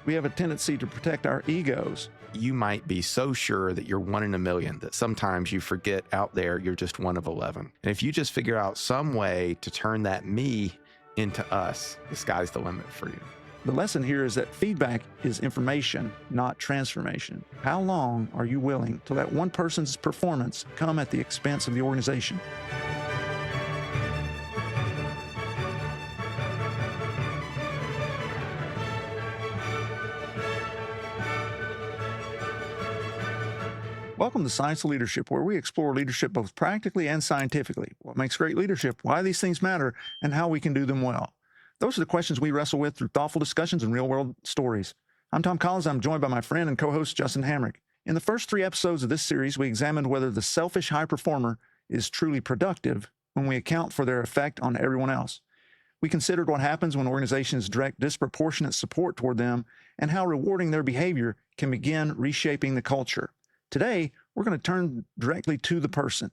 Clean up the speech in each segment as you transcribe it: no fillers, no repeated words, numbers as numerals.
We have a tendency to protect our egos. You might be so sure that you're 1 in a million that sometimes you forget out there you're just 1 of 11. And if you just figure out some way to turn that me into us, the sky's the limit for you. The lesson here is that feedback is information, not transformation. How long are you willing to let one person's performance come at the expense of the organization? Welcome to Science of Leadership, where we explore leadership both practically and scientifically. What makes great leadership, why these things matter, and how we can do them well. Those are the questions we wrestle with through thoughtful discussions and real-world stories. I'm Tom Collins. I'm joined by my friend and co-host Justin Hamrick. In the first 3 episodes of this series, we examined whether the selfish high performer is truly productive when we account for their effect on everyone else. We considered what happens when organizations direct disproportionate support toward them and how rewarding their behavior can begin reshaping the culture. Today, we're going to turn directly to the person.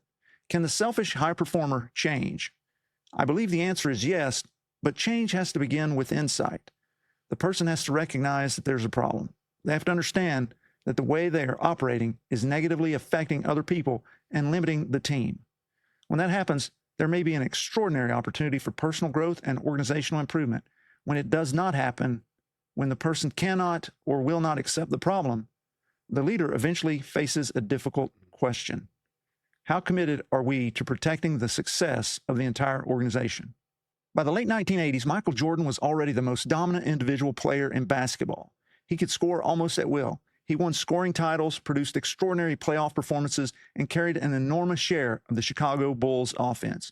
Can the selfish high performer change? I believe the answer is yes, but change has to begin with insight. The person has to recognize that there's a problem. They have to understand that the way they are operating is negatively affecting other people and limiting the team. When that happens, there may be an extraordinary opportunity for personal growth and organizational improvement. When it does not happen, when the person cannot or will not accept the problem, the leader eventually faces a difficult question. How committed are we to protecting the success of the entire organization? By the late 1980s, Michael Jordan was already the most dominant individual player in basketball. He could score almost at will. He won scoring titles, produced extraordinary playoff performances, and carried an enormous share of the Chicago Bulls offense.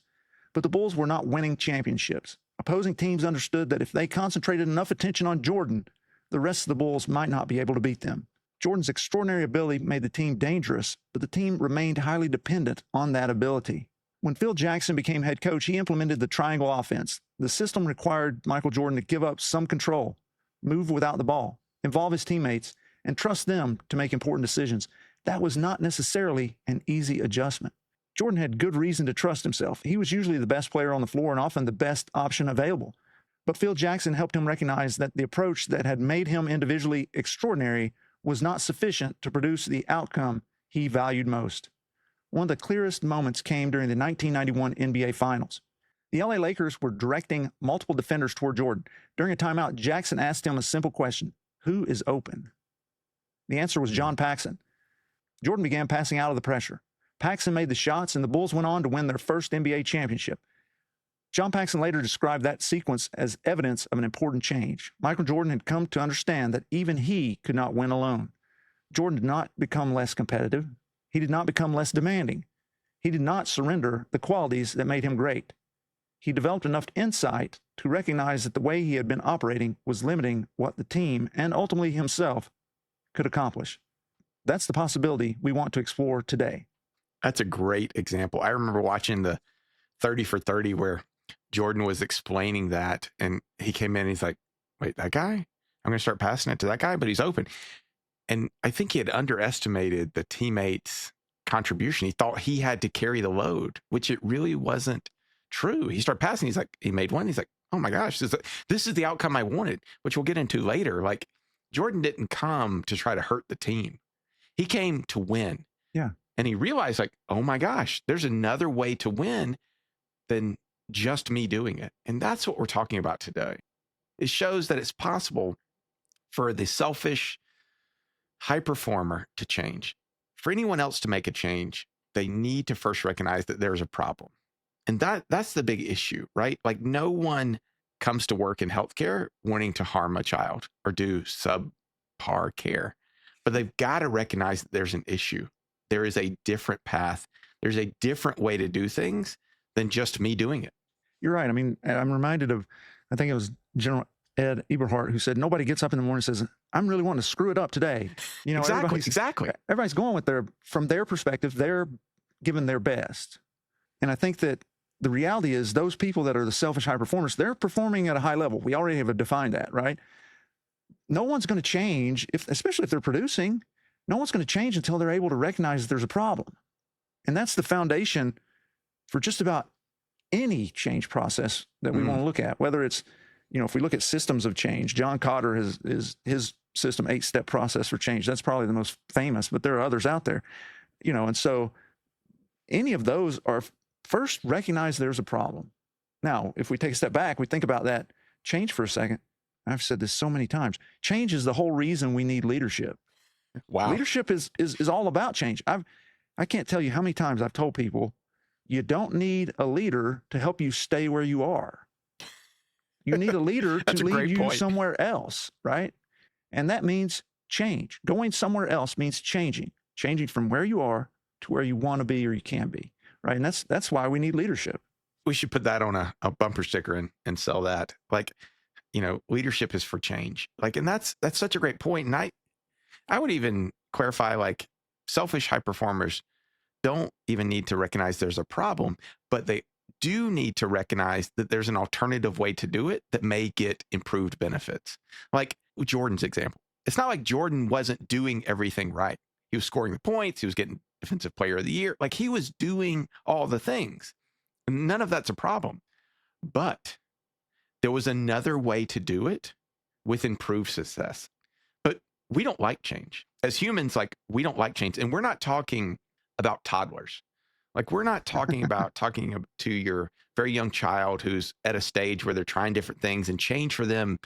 But the Bulls were not winning championships. Opposing teams understood that if they concentrated enough attention on Jordan, the rest of the Bulls might not be able to beat them. Jordan's extraordinary ability made the team dangerous, but the team remained highly dependent on that ability. When Phil Jackson became head coach, he implemented the triangle offense. The system required Michael Jordan to give up some control, move without the ball, involve his teammates, and trust them to make important decisions. That was not necessarily an easy adjustment. Jordan had good reason to trust himself. He was usually the best player on the floor and often the best option available. But Phil Jackson helped him recognize that the approach that had made him individually extraordinary was not sufficient to produce the outcome he valued most. One of the clearest moments came during the 1991 NBA Finals. The LA Lakers were directing multiple defenders toward Jordan. During a timeout, Jackson asked him a simple question: who is open? The answer was John Paxson. Jordan began passing out of the pressure. Paxson made the shots, and the Bulls went on to win their first NBA championship. John Paxson later described that sequence as evidence of an important change. Michael Jordan had come to understand that even he could not win alone. Jordan did not become less competitive. He did not become less demanding. He did not surrender the qualities that made him great. He developed enough insight to recognize that the way he had been operating was limiting what the team and ultimately himself could accomplish. That's the possibility we want to explore today. That's a great example. I remember watching the 30 for 30 where Jordan was explaining that, and he came in and he's like, wait, that guy? I'm going to start passing it to that guy, but he's open. And I think he had underestimated the teammate's contribution. He thought he had to carry the load, which it really wasn't true. He started passing. He's like, he made one. He's like, oh my gosh, this is the outcome I wanted, which we'll get into later. Like, Jordan didn't come to try to hurt the team. He came to win. Yeah. And he realized, like, oh my gosh, there's another way to win than just me doing it. And that's what we're talking about today. It shows that it's possible for the selfish high performer to change. For anyone else to make a change, they need to first recognize that there's a problem. And that's the big issue, right? Like, no one comes to work in healthcare wanting to harm a child or do subpar care. But they've got to recognize that there's an issue. There is a different path. There's a different way to do things than just me doing it. You're right. I mean, I'm reminded of, I think it was General Ed Eberhart who said, nobody gets up in the morning and says, I'm really wanting to screw it up today. You know, Exactly. Everybody's going with from their perspective, they're giving their best. And I think that the reality is those people that are the selfish high performers, they're performing at a high level. We already have defined that, right? No one's going to change, especially if they're producing, no one's going to change until they're able to recognize that there's a problem. And that's the foundation for just about any change process that we want to look at, whether it's, you know, if we look at systems of change, John Kotter his system, 8-step process for change. That's probably the most famous, but there are others out there, and so any of those are first recognize there's a problem. Now, if we take a step back, we think about that change for a second. I've said this so many times. Change is the whole reason we need leadership. Wow. Leadership is all about change. I can't tell you how many times I've told people, you don't need a leader to help you stay where you are. You need a leader to lead you somewhere else, right? And that means change. Going somewhere else means changing from where you are to where you want to be or you can be, right? And that's why we need leadership. We should put that on a bumper sticker and sell that. Like, leadership is for change. Like, and that's such a great point. And I would even clarify, like, selfish high performers don't even need to recognize there's a problem, but they do need to recognize that there's an alternative way to do it that may get improved benefits. Like Jordan's example. It's not like Jordan wasn't doing everything right. He was scoring the points. He was getting Defensive Player of the Year. Like, he was doing all the things. None of that's a problem. But there was another way to do it with improved success. But we don't like change. As humans, like, we don't like change. And we're not talking about toddlers. Like, we're not talking about talking to your very young child who's at a stage where they're trying different things, and change for them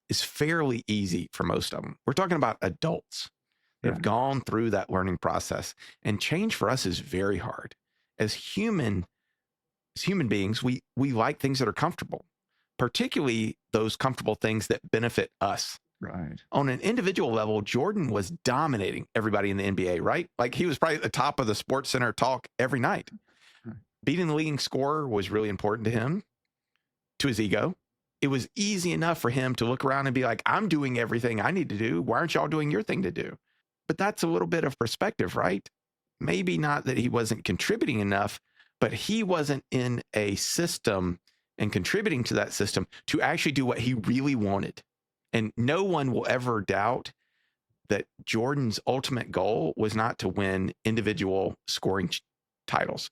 is fairly easy for most of them. We're talking about adults that have gone through that learning process. And change for us is very hard. As human beings, we like things that are comfortable, particularly those comfortable things that benefit us. Right. On an individual level, Jordan was dominating everybody in the NBA, right? Like, he was probably at the top of the Sports Center talk every night. Right. Beating the leading scorer was really important to him, to his ego. It was easy enough for him to look around and be like, I'm doing everything I need to do. Why aren't y'all doing your thing to do? But that's a little bit of perspective, right? Maybe not that he wasn't contributing enough, but he wasn't in a system and contributing to that system to actually do what he really wanted. And no one will ever doubt that Jordan's ultimate goal was not to win individual scoring titles.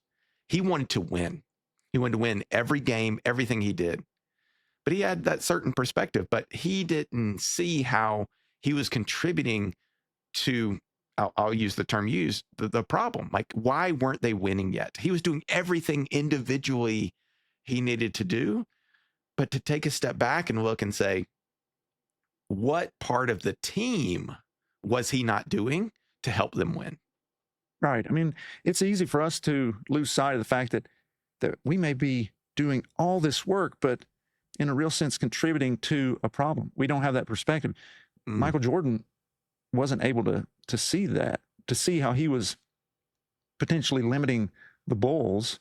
He wanted to win. He wanted to win every game, everything he did. But he had that certain perspective, but he didn't see how he was contributing to, I'll use the term used, the problem. Like, why weren't they winning yet? He was doing everything individually he needed to do, but to take a step back and look and say, what part of the team was he not doing to help them win? Right. I mean, it's easy for us to lose sight of the fact that we may be doing all this work, but in a real sense, contributing to a problem. We don't have that perspective. Michael Jordan wasn't able to see that, to see how he was potentially limiting the Bulls.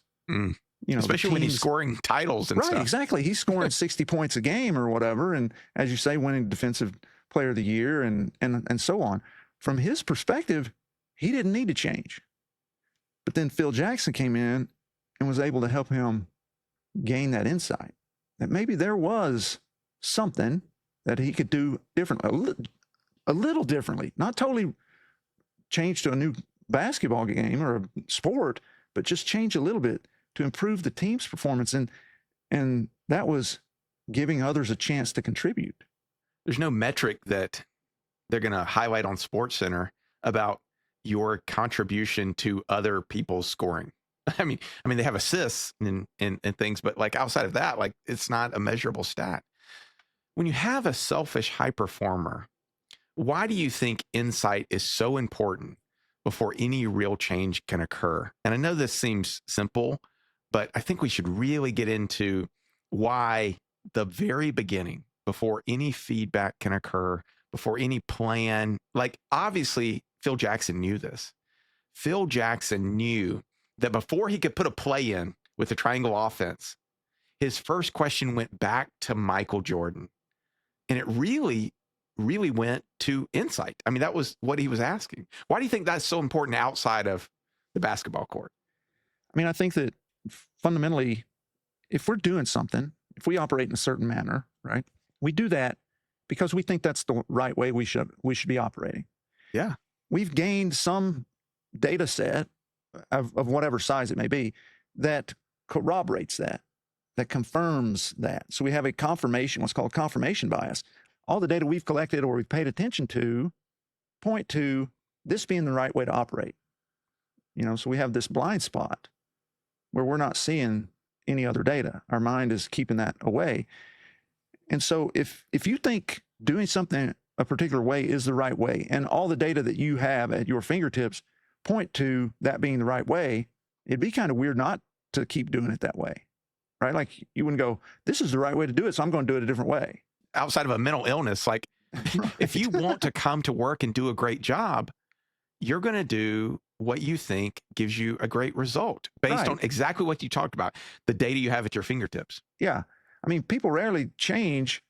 Especially when he's scoring titles and stuff. Right, exactly. He's scoring 60 points a game or whatever, and as you say, winning Defensive Player of the Year and so on. From his perspective, he didn't need to change. But then Phil Jackson came in and was able to help him gain that insight that maybe there was something that he could do differently, a little differently, not totally change to a new basketball game or a sport, but just change a little bit to improve the team's performance. And that was giving others a chance to contribute. There's no metric that they're going to highlight on SportsCenter about your contribution to other people's scoring. I mean, they have assists and things, but like outside of that, like, it's not a measurable stat. When you have a selfish high performer, why do you think insight is so important before any real change can occur? And I know this seems simple, but I think we should really get into why the very beginning, before any feedback can occur, before any plan, like, obviously Phil Jackson knew this. Phil Jackson knew that before he could put a play in with the triangle offense, his first question went back to Michael Jordan. And it really, really went to insight. I mean, that was what he was asking. Why do you think that's so important outside of the basketball court? I mean, I think that fundamentally, if we're doing something, if we operate in a certain manner, right, we do that because we think that's the right way we should be operating. Yeah. We've gained some data set of whatever size it may be that corroborates that confirms that. So we have a confirmation, what's called confirmation bias. all the data we've collected or we've paid attention to point to this being the right way to operate. So we have this blind spot where we're not seeing any other data. Our mind is keeping that away. And so if you think doing something a particular way is the right way, and all the data that you have at your fingertips point to that being the right way, it'd be kind of weird not to keep doing it that way, right? Like you wouldn't go, this is the right way to do it, so I'm going to do it a different way. Outside of a mental illness, like Right. if you want to come to work and do a great job, you're going to do what you think gives you a great result based Right. on exactly what you talked about, the data you have at your fingertips. Yeah. I mean, people rarely change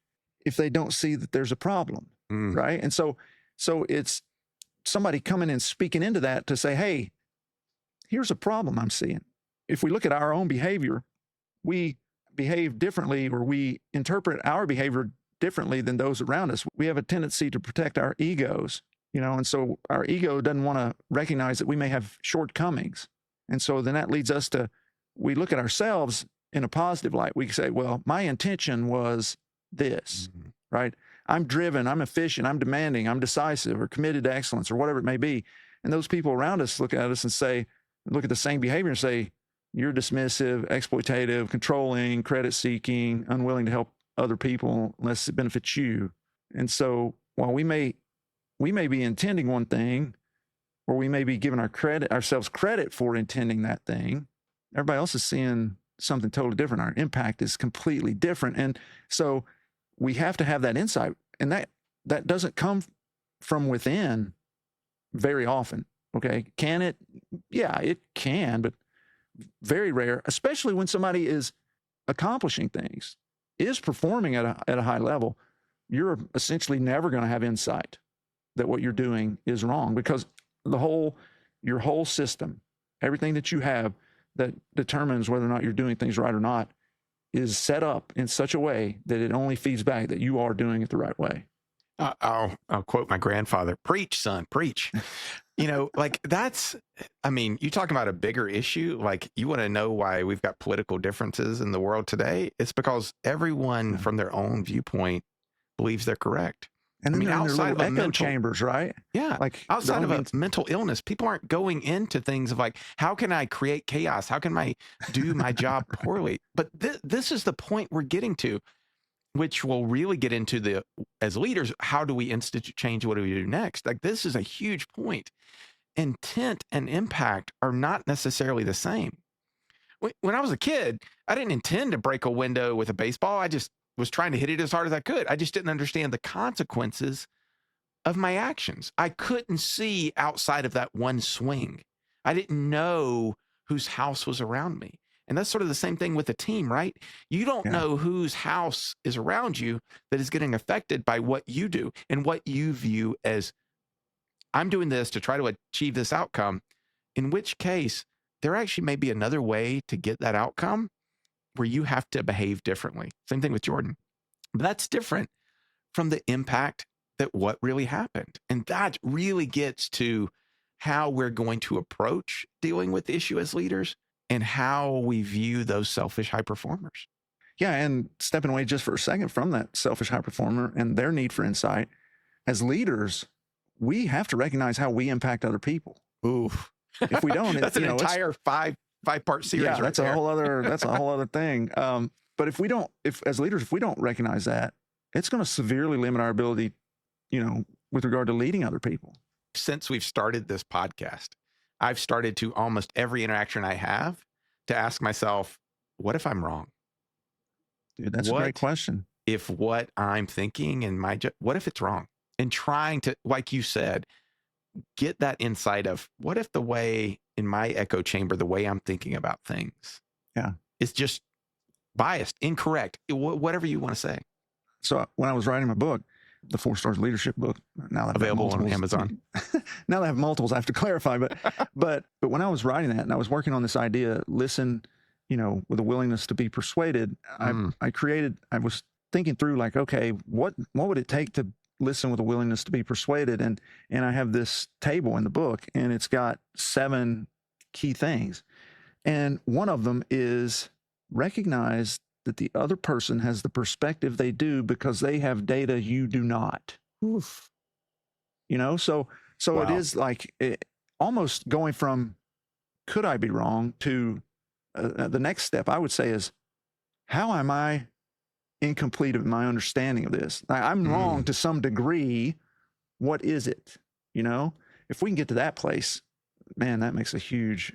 if they don't see that there's a problem, right? And so it's somebody coming and speaking into that to say, hey, here's a problem I'm seeing. If we look at our own behavior, we behave differently, or we interpret our behavior differently than those around us. We have a tendency to protect our egos, and so our ego doesn't want to recognize that we may have shortcomings. And so then that leads us to, we look at ourselves in a positive light. We say, well, my intention was this, right? I'm driven, I'm efficient, I'm demanding, I'm decisive, or committed to excellence, or whatever it may be. And those people around us look at us and say, look at the same behavior and say, you're dismissive, exploitative, controlling, credit seeking, unwilling to help other people unless it benefits you. And so while we may be intending one thing, or we may be giving ourselves credit for intending that thing, everybody else is seeing something totally different. Our impact is completely different. And so we have to have that insight. And that doesn't come from within very often. Okay. Can it? Yeah, it can, but very rare, especially when somebody is accomplishing things, is performing at a high level. You're essentially never going to have insight that what you're doing is wrong, because your whole system, everything that you have that determines whether or not you're doing things right or not, is set up in such a way that it only feeds back that you are doing it the right way. I'll quote my grandfather, preach, son, preach. Like you talk about a bigger issue. Like, you want to know why we've got political differences in the world today? It's because everyone from their own viewpoint believes they're correct. And then they're outside in of their a echo mental chambers, right? Yeah. Like Outside of a mental illness, people aren't going into things of like, how can I create chaos? How can I do my job poorly? But this is the point we're getting to, which will really get into as leaders, how do we institute change? What do we do next? Like, this is a huge point. Intent and impact are not necessarily the same. When I was a kid, I didn't intend to break a window with a baseball. I just was trying to hit it as hard as I could. I just didn't understand the consequences of my actions. I couldn't see outside of that one swing. I didn't know whose house was around me. And that's sort of the same thing with a team, right? You don't know whose house is around you that is getting affected by what you do and what you view as, I'm doing this to try to achieve this outcome, in which case there actually may be another way to get that outcome where you have to behave differently. Same thing with Jordan. But that's different from the impact that what really happened. And that really gets to how we're going to approach dealing with the issue as leaders and how we view those selfish high performers. Yeah. And stepping away just for a second from that selfish high performer and their need for insight, as leaders, we have to recognize how we impact other people. Ooh. If we don't, that's an entire five-part series. Yeah, that's a whole other thing. But if as leaders, if we don't recognize that, it's going to severely limit our ability, with regard to leading other people. Since we've started this podcast, I've started to almost every interaction I have to ask myself, what if I'm wrong? Dude, that's a great question. If what I'm thinking and what if it's wrong? And trying to, like you said, get that insight of what if the way in my echo chamber, the way I'm thinking about things, is just biased, incorrect, whatever you want to say. So when I was writing my book, the 4 Stars Leadership book, now that available on Amazon. Now that I have multiples, I have to clarify. But when I was writing that and I was working on this idea, listen, with a willingness to be persuaded, I was thinking through like, okay, what would it take to listen with a willingness to be persuaded? And I have this table in the book, and it's got 7 key things. And one of them is recognize that the other person has the perspective they do because they have data you do not. Oof. You know, so it Wow. is like almost going from could I be wrong to the next step I would say is how am I incomplete in my understanding of this? I'm wrong to some degree. What is it? You know, if we can get to that place, man, that makes a huge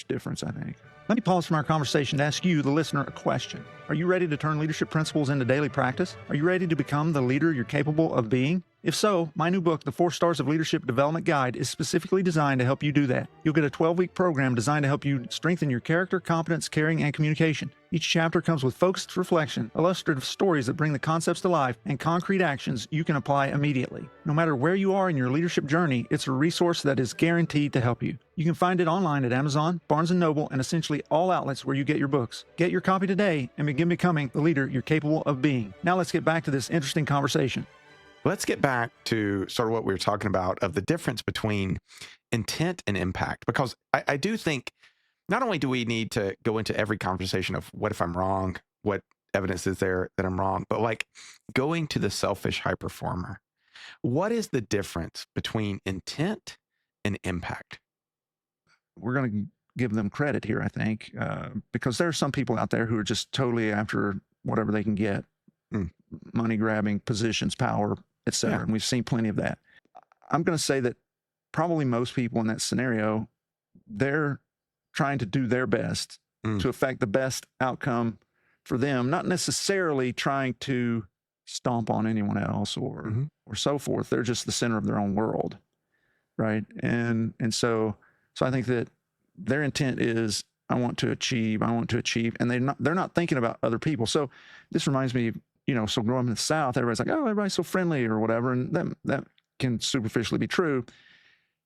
difference, I think. Let me pause from our conversation to ask you, the listener, a question. Are you ready to turn leadership principles into daily practice? Are you ready to become the leader you're capable of being? If so, my new book, The 4 Stars of Leadership Development Guide, is specifically designed to help you do that. You'll get a 12-week program designed to help you strengthen your character, competence, caring, and communication. Each chapter comes with focused reflection, illustrative stories that bring the concepts to life, and concrete actions you can apply immediately. No matter where you are in your leadership journey, it's a resource that is guaranteed to help you. You can find it online at Amazon, Barnes & Noble, and essentially all outlets where you get your books. Get your copy today and begin becoming the leader you're capable of being. Now let's get back to this interesting conversation. Let's get back to sort of what we were talking about of the difference between intent and impact, because I do think not only do we need to go into every conversation of what if I'm wrong, what evidence is there that I'm wrong, but like going to the selfish high performer, what is the difference between intent and impact? We're going to give them credit here, I think, because there are some people out there who are just totally after whatever they can get, money grabbing, positions, power, etc. Yeah. And we've seen plenty of that. I'm going to say that probably most people in that scenario, they're trying to do their best to affect the best outcome for them, not necessarily trying to stomp on anyone else or so forth. They're just the center of their own world, right? And so I think that their intent is I want to achieve, and they're not thinking about other people. So this reminds me, so growing up in the South, everybody's like, oh, everybody's so friendly or whatever, and that can superficially be true.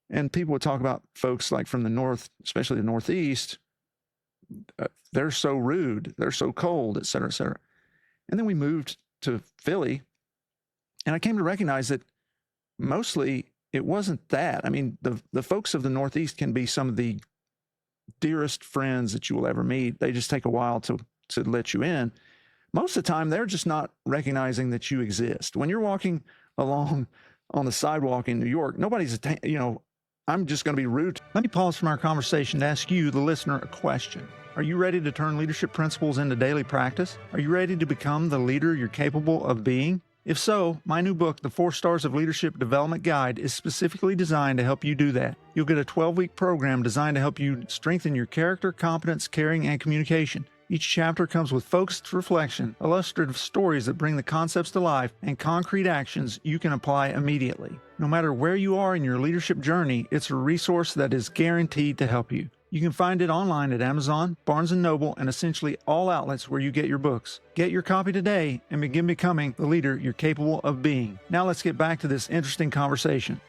And people would talk about folks like from the North, especially the Northeast, they're so rude, they're so cold, et cetera, et cetera. And then we moved to Philly, and I came to recognize that mostly it wasn't that. I mean, the folks of the Northeast can be some of the dearest friends that you will ever meet. They just take a while to let you in. Most of the time, they're just not recognizing that you exist. When you're walking along on the sidewalk in New York, nobody's, I'm just going to be rude. Let me pause from our conversation to ask you, the listener, a question. Are you ready to turn leadership principles into daily practice? Are you ready to become the leader you're capable of being? If so, my new book, The 4 Stars of Leadership Development Guide, is specifically designed to help you do that. You'll get a 12-week program designed to help you strengthen your character, competence, caring, and communication. Each chapter comes with focused reflection, illustrative stories that bring the concepts to life, and concrete actions you can apply immediately. No matter where you are in your leadership journey, it's a resource that is guaranteed to help you. You can find it online at Amazon, Barnes & Noble, and essentially all outlets where you get your books. Get your copy today and begin becoming the leader you're capable of being. Now let's get back to this interesting conversation.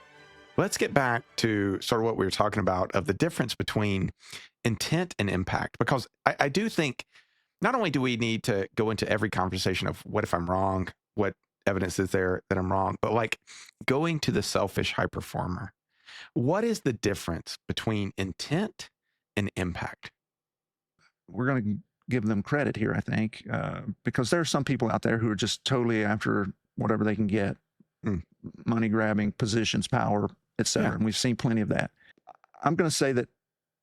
Let's get back to sort of what we were talking about of the difference between intent and impact, because I do think not only do we need to go into every conversation of what if I'm wrong, what evidence is there that I'm wrong, but like going to the selfish high performer, what is the difference between intent and impact? We're going to give them credit here, I think, because there are some people out there who are just totally after whatever they can get, money grabbing, positions, power, etc. Yeah. And we've seen plenty of that. I'm going to say that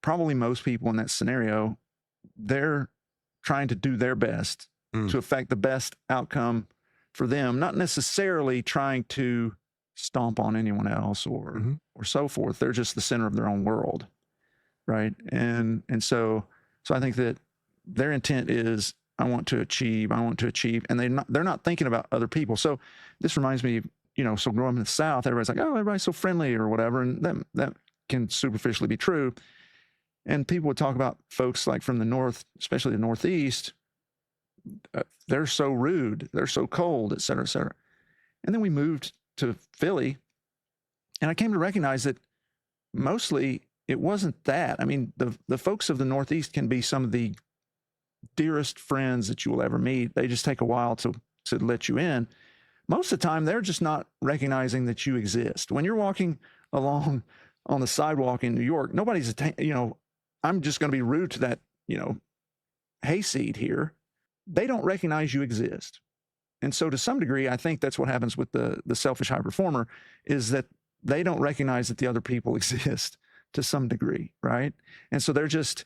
probably most people in that scenario, they're trying to do their best to affect the best outcome for them, not necessarily trying to stomp on anyone else or so forth. They're just the center of their own world, right? And so I think that their intent is I want to achieve, and they're not thinking about other people. So this reminds me, so growing up in the South, everybody's like, oh, everybody's so friendly or whatever, and that can superficially be true. And people would talk about folks like from the North, especially the Northeast, they're so rude, they're so cold, et cetera, et cetera. And then we moved to Philly, and I came to recognize that mostly it wasn't that. I mean, the folks of the Northeast can be some of the dearest friends that you will ever meet. They just take a while to let you in. Most of the time, they're just not recognizing that you exist. When you're walking along on the sidewalk in New York, nobody's, I'm just going to be rude to that, hayseed here. they don't recognize you exist. And so to some degree, I think that's what happens with the selfish high performer, is that they don't recognize that the other people exist to some degree, right? And so they're just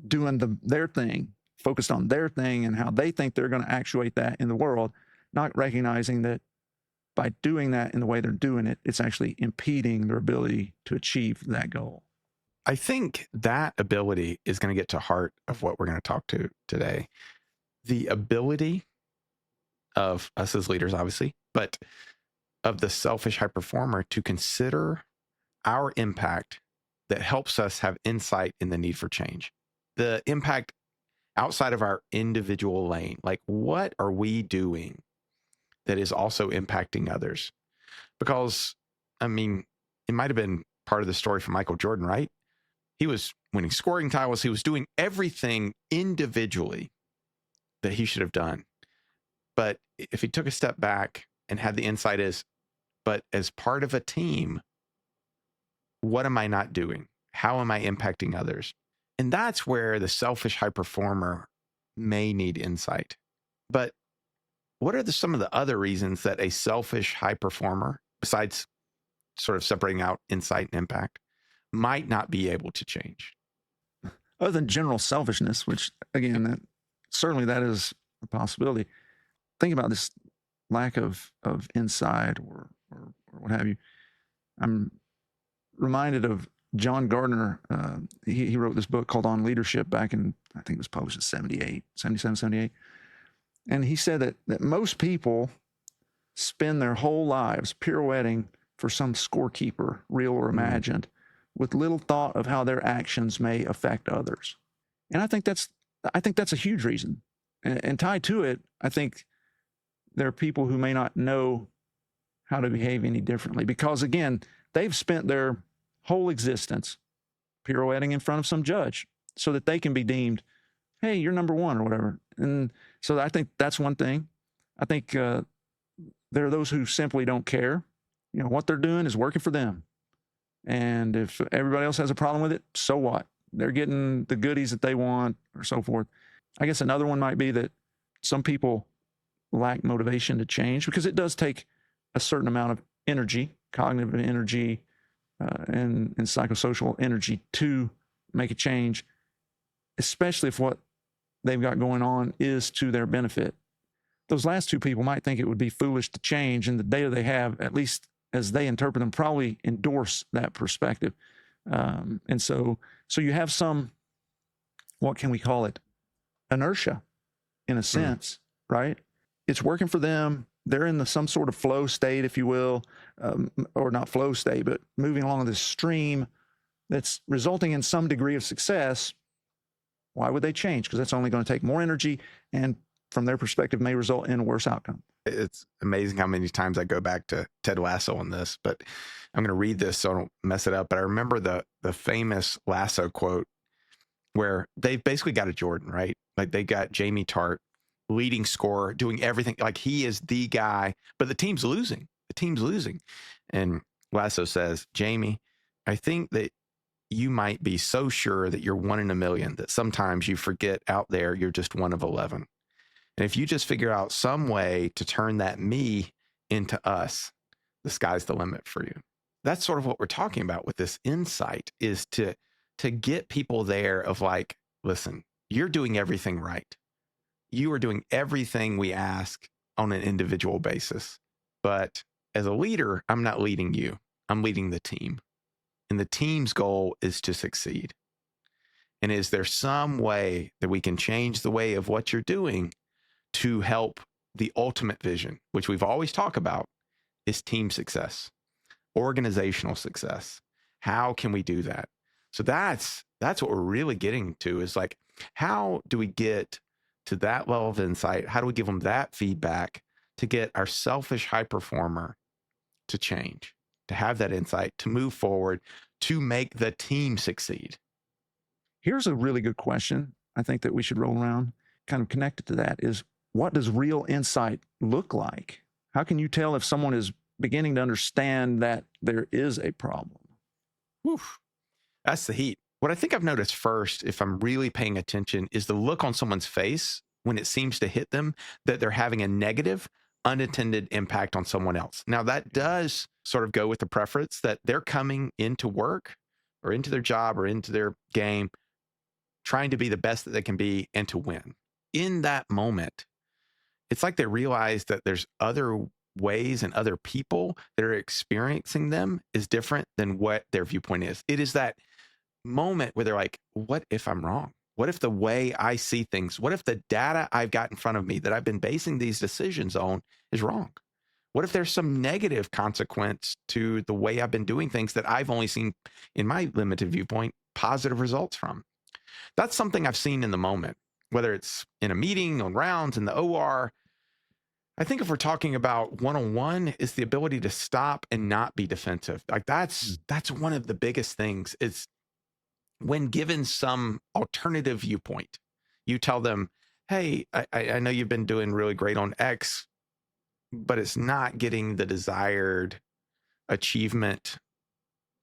doing their thing, focused on their thing and how they think they're going to actuate that in the world, not recognizing that by doing that in the way they're doing it, it's actually impeding their ability to achieve that goal. I think that ability is going to get to heart of what we're going to talk to today. The ability of us as leaders, obviously, but of the selfish high performer to consider our impact that helps us have insight in the need for change. The impact outside of our individual lane, like what are we doing that is also impacting others? Because, I mean, it might have been part of the story for Michael Jordan, right? He was winning scoring titles. He was doing everything individually that he should have done. But if he took a step back and had the insight but as part of a team, what am I not doing? How am I impacting others? And that's where the selfish high performer may need insight. But what are some of the other reasons that a selfish high performer, besides sort of separating out insight and impact, might not be able to change? Other than general selfishness, which again, certainly that is a possibility. Think about this lack of insight or what have you. I'm reminded of John Gardner. He wrote this book called On Leadership back in, I think it was published in 77, 78. And he said that most people spend their whole lives pirouetting for some scorekeeper, real or imagined, with little thought of how their actions may affect others. And I think that's a huge reason. And tied to it, I think there are people who may not know how to behave any differently because, again, they've spent their whole existence pirouetting in front of some judge so that they can be deemed, hey, you're number one or whatever. And so I think that's one thing. I think there are those who simply don't care. You know, what they're doing is working for them. And if everybody else has a problem with it, so what? They're getting the goodies that they want or so forth. I guess another one might be that some people lack motivation to change because it does take a certain amount of energy, cognitive energy, and psychosocial energy to make a change, especially if what they've got going on is to their benefit. Those last two people might think it would be foolish to change, and the data they have, at least as they interpret them, probably endorse that perspective. And so you have some, what can we call it? Inertia, in a sense, right? It's working for them. They're in some sort of flow state, if you will, or not flow state, but moving along this stream that's resulting in some degree of success. Why would they change? Because that's only going to take more energy and from their perspective may result in a worse outcome. It's amazing how many times I go back to Ted Lasso on this, but I'm going to read this so I don't mess it up. But I remember the famous Lasso quote where they've basically got a Jordan, right? Like they got Jamie Tart, leading scorer, doing everything. Like he is the guy, but the team's losing. The team's losing. And Lasso says, Jamie, I think that you might be so sure that you're 1 in a million that sometimes you forget out there you're just 1 of 11. And if you just figure out some way to turn that me into us, the sky's the limit for you. That's sort of what we're talking about with this insight, is to get people there of like, listen, you're doing everything right. You are doing everything we ask on an individual basis. But as a leader, I'm not leading you. I'm leading the team. And the team's goal is to succeed. And is there some way that we can change the way of what you're doing to help the ultimate vision, which we've always talked about, is team success, organizational success? How can we do that? So that's what we're really getting to, is like, how do we get to that level of insight? How do we give them that feedback to get our selfish high performer to change, to have that insight, to move forward, to make the team succeed? Here's a really good question I think that we should roll around, kind of connected to that, is what does real insight look like? How can you tell if someone is beginning to understand that there is a problem? Whew. That's the heat. What I think I've noticed first, if I'm really paying attention, is the look on someone's face when it seems to hit them that they're having a negative, unintended impact on someone else. Now, that does sort of go with the preference that they're coming into work or into their job or into their game trying to be the best that they can be and to win. In that moment, it's like they realize that there's other ways and other people that are experiencing them is different than what their viewpoint is. It is that moment where they're like, what if I'm wrong? What if the way I see things, what if the data I've got in front of me that I've been basing these decisions on is wrong? What if there's some negative consequence to the way I've been doing things that I've only seen, in my limited viewpoint, positive results from? That's something I've seen in the moment, whether it's in a meeting, on rounds, in the OR. I think if we're talking about one-on-one, it's the ability to stop and not be defensive. Like that's one of the biggest things is when given some alternative viewpoint, you tell them, hey, I know you've been doing really great on X, but it's not getting the desired achievement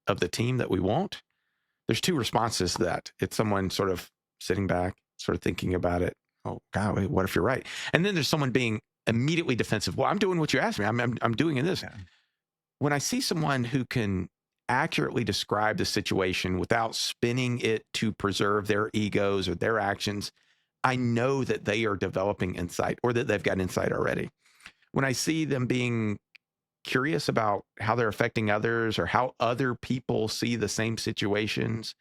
of the team that we want. There's two responses to that. It's someone sort of sitting back, sort of thinking about it. Oh, God, wait, what if you're right? And then there's someone being immediately defensive. Well, I'm doing what you asked me. I'm doing this. Yeah. When I see someone who can accurately describe the situation without spinning it to preserve their egos or their actions, I know that they are developing insight or that they've got insight already. When I see them being curious about how they're affecting others or how other people see the same situations,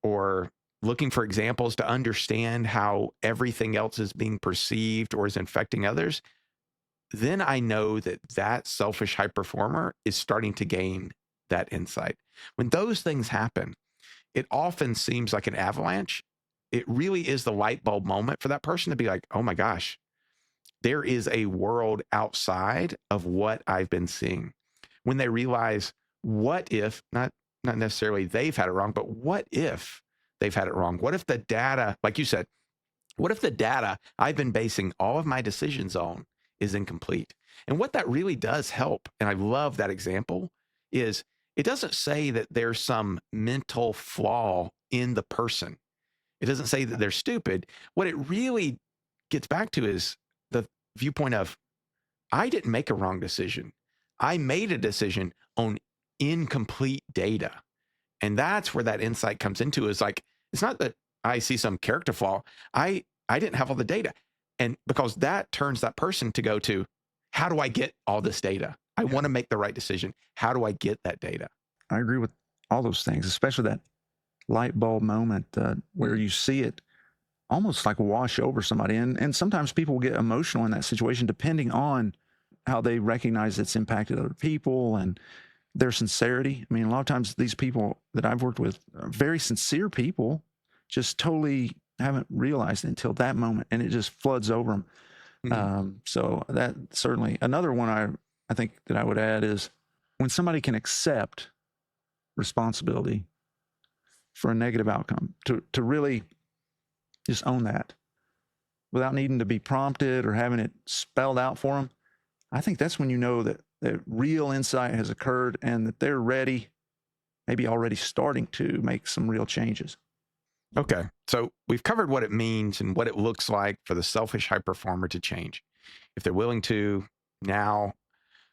or looking for examples to understand how everything else is being perceived or is infecting others, then I know that that selfish high performer is starting to gain that insight. When those things happen, it often seems like an avalanche. It really is the light bulb moment for that person to be like, oh my gosh, there is a world outside of what I've been seeing. When they realize, what if, not necessarily they've had it wrong, but what if they've had it wrong? What if the data, like you said, what if the data I've been basing all of my decisions on is incomplete? And what that really does help, and I love that example, is it doesn't say that there's some mental flaw in the person. It doesn't say that they're stupid. What it really gets back to is the viewpoint of, I didn't make a wrong decision. I made a decision on incomplete data. And that's where that insight comes into, is like, it's not that I see some character flaw. I didn't have all the data. And because that turns that person to go to, how do I get all this data? I want to make the right decision. How do I get that data? I agree with all those things, especially that light bulb moment where you see it almost like wash over somebody. And sometimes people get emotional in that situation, depending on how they recognize it's impacted other people and their sincerity. I mean, a lot of times these people that I've worked with are very sincere people, just totally haven't realized it until that moment, and it just floods over them. So that certainly another one I think that I would add is when somebody can accept responsibility for a negative outcome, to really just own that without needing to be prompted or having it spelled out for them. I think that's when you know that real insight has occurred and that they're ready, maybe already starting to make some real changes. Okay. So we've covered what it means and what it looks like for the selfish high performer to change. If they're willing to, now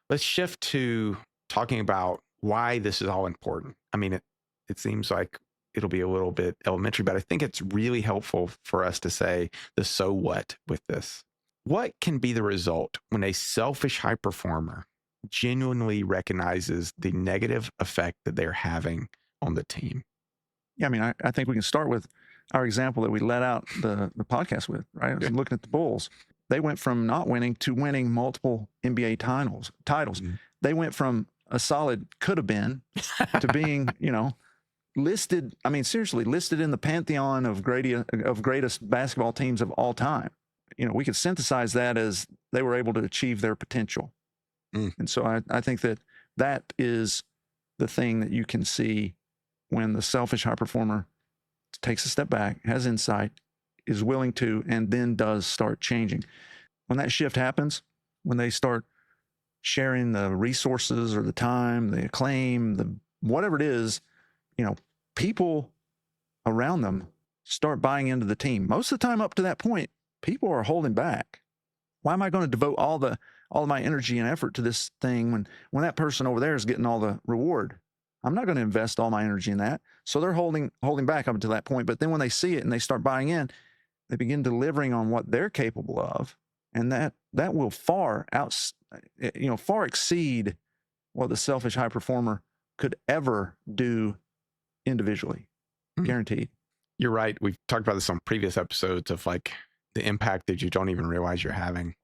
let's shift to talking about why this is all important. I mean, it seems like it'll be a little bit elementary, but I think it's really helpful for us to say the so what with this. What can be the result when a selfish high performer genuinely recognizes the negative effect that they're having on the team? Yeah, I mean, I think we can start with our example that we let out the podcast with, right? I was looking at the Bulls. They went from not winning to winning multiple NBA titles. They went from a solid could have been to being, listed. I mean, seriously, listed in the pantheon of greatest basketball teams of all time. We could synthesize that as they were able to achieve their potential. And so I think that is the thing that you can see when the selfish high performer takes a step back, has insight, is willing to, and then does start changing. When that shift happens, when they start sharing the resources or the time, the acclaim, the whatever it is, people around them start buying into the team. Most of the time up to that point, people are holding back. Why am I going to devote all of my energy and effort to this thing when that person over there is getting all the reward? I'm not going to invest all my energy in that. So they're holding back up until that point. But then when they see it and they start buying in, they begin delivering on what they're capable of, and that will far exceed what the selfish high performer could ever do individually. Guaranteed. You're right. We've talked about this on previous episodes of like the impact that you don't even realize you're having.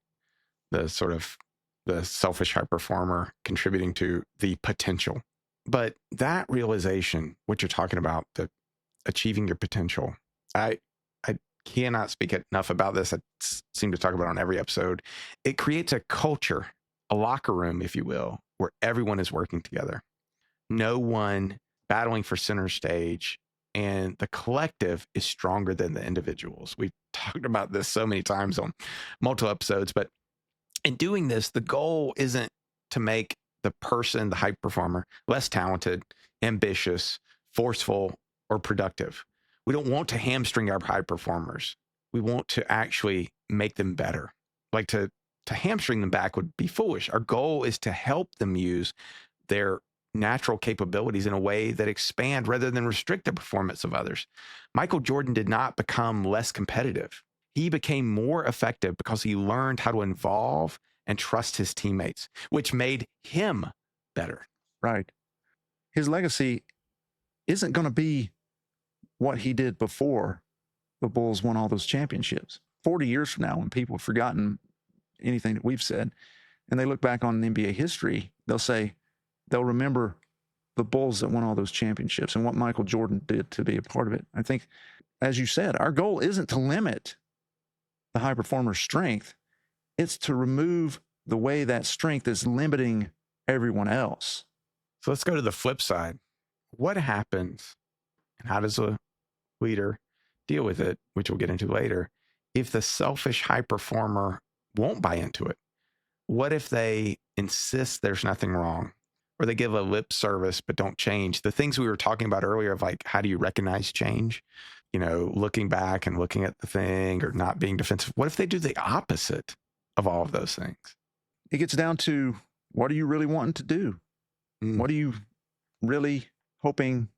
The sort of the selfish high performer contributing to the potential. But that realization, what you're talking about, the achieving your potential, I cannot speak enough about this. I seem to talk about it on every episode. It creates a culture, a locker room, if you will, where everyone is working together. No one battling for center stage, and the collective is stronger than the individuals. We've talked about this so many times on multiple episodes, but in doing this, the goal isn't to make the person, the high performer, less talented, ambitious, forceful, or productive. We don't want to hamstring our high performers. We want to actually make them better. Like to hamstring them back would be foolish. Our goal is to help them use their natural capabilities in a way that expand rather than restrict the performance of others. Michael Jordan did not become less competitive. He became more effective because he learned how to involve and trust his teammates, which made him better. Right. His legacy isn't going to be what he did before the Bulls won all those championships. 40 years from now, when people have forgotten anything that we've said, and they look back on NBA history, they'll remember the Bulls that won all those championships and what Michael Jordan did to be a part of it. I think, as you said, our goal isn't to limit the high performer's strength. It's to remove the way that strength is limiting everyone else. So let's go to the flip side. What happens, and how does a leader deal with it, which we'll get into later, if the selfish high performer won't buy into it? What if they insist there's nothing wrong, or they give a lip service but don't change? The things we were talking about earlier of like, how do you recognize change? You know, looking back and looking at the thing or not being defensive. What if they do the opposite of all of those things? It gets down to, what are you really wanting to do? What are you really hoping